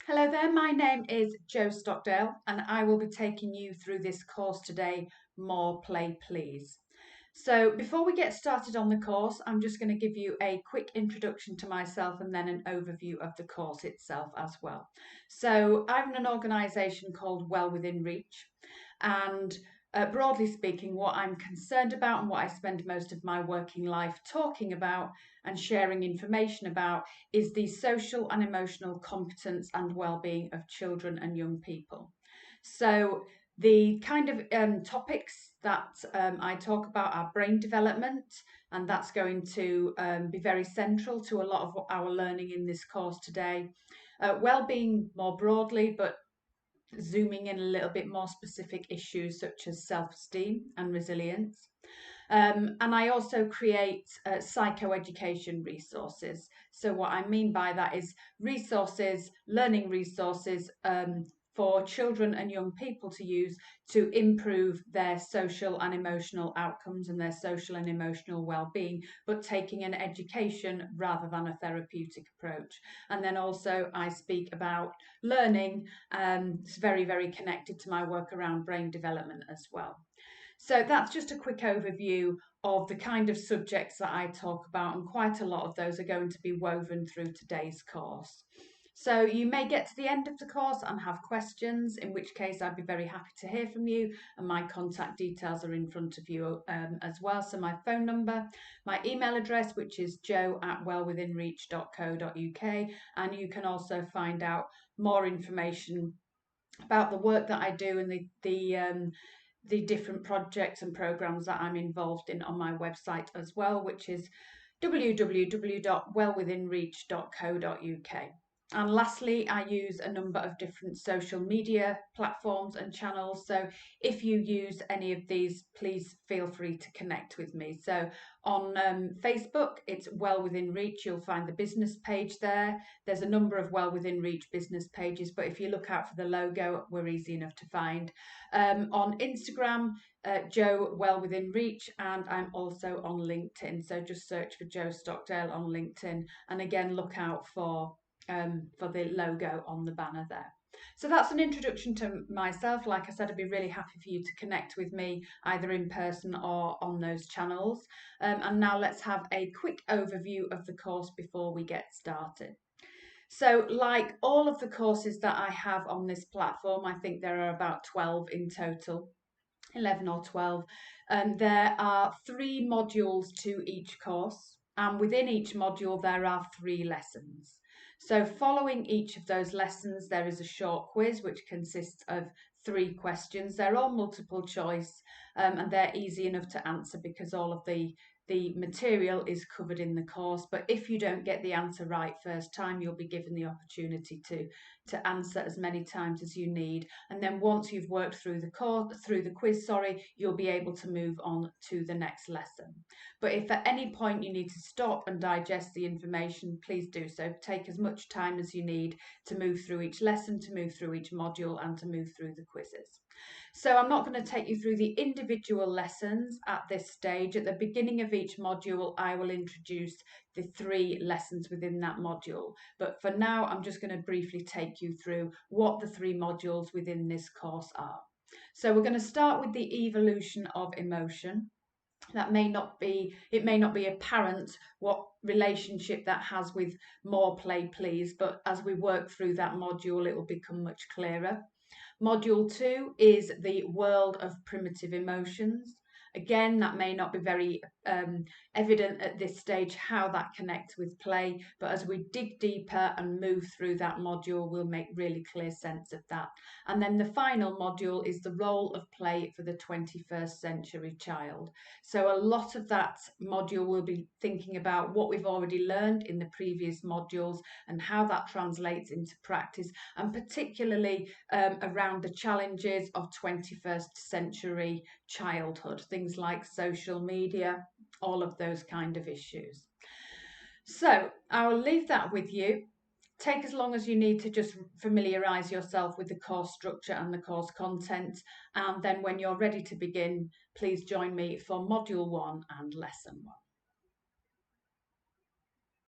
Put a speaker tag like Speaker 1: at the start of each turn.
Speaker 1: Hello there, my name is Jo Stockdale and I will be taking you through this course today, More Play Please. So before we get started on the course, I'm just going to give you a quick introduction to myself and then an overview of the course itself as well. So I'm in an organisation called Well Within Reach, and broadly speaking, what I'm concerned about and what I spend most of my working life talking about and sharing information about is the social and emotional competence and well-being of children and young people. So the kind of topics that I talk about are brain development, and that's going to be very central to a lot of our learning in this course today. Well-being more broadly, but zooming in a little bit more specific issues such as self-esteem and resilience. And I also create psychoeducation resources. So what I mean by that is resources, learning resources for children and young people to use to improve their social and emotional outcomes and their social and emotional well-being, but taking an education rather than a therapeutic approach. And then also I speak about learning. It's very, very connected to my work around brain development as well. So that's just a quick overview of the kind of subjects that I talk about, and quite a lot of those are going to be woven through today's course. So you may get to the end of the course and have questions, in which case I'd be very happy to hear from you, and my contact details are in front of you as well. So my phone number, my email address, which is jo@wellwithinreach.co.uk, and you can also find out more information about the work that I do and the different projects and programs that I'm involved in on my website as well, which is www.wellwithinreach.co.uk. And lastly, I use a number of different social media platforms and channels. So if you use any of these, please feel free to connect with me. So on Facebook, it's Well Within Reach. You'll find the business page there. There's a number of Well Within Reach business pages, but if you look out for the logo, we're easy enough to find. On Instagram, Jo Well Within Reach, and I'm also on LinkedIn. So just search for Jo Stockdale on LinkedIn, and again look out for the logo on the banner there. So that's an introduction to myself. Like I said, I'd be really happy for you to connect with me either in person or on those channels. And now let's have a quick overview of the course before we get started. So, like all of the courses that I have on this platform, I think there are about 12 in total, 11 or 12. There are 3 modules to each course, and within each module, there are 3 lessons. So, following each of those lessons, there is a short quiz which consists of 3 questions. They're all multiple choice, and they're easy enough to answer because all of the material is covered in the course. But if you don't get the answer right first time, you'll be given the opportunity to answer as many times as you need. And then once you've worked through the quiz, you'll be able to move on to the next lesson. But if at any point you need to stop and digest the information, please do so. Take as much time as you need to move through each lesson, to move through each module, and to move through the quizzes. So I'm not going to take you through the individual lessons at this stage. At the beginning of each module, I will introduce the 3 lessons within that module. But for now, I'm just going to briefly take you through what the 3 modules within this course are. So we're going to start with the evolution of emotion. It may not be apparent what relationship that has with More Play Please, but as we work through that module, it will become much clearer. Module 2 is the world of primitive emotions. Again, that may not be very evident at this stage how that connects with play, but as we dig deeper and move through that module, we'll make really clear sense of that. And then the final module is the role of play for the 21st century child. So a lot of that module will be thinking about what we've already learned in the previous modules and how that translates into practice, and particularly around the challenges of 21st century childhood, things like social media, all of those kind of issues. So I'll leave that with you. Take as long as you need to just familiarise yourself with the course structure and the course content, and then when you're ready to begin, please join me for Module 1 and Lesson 1.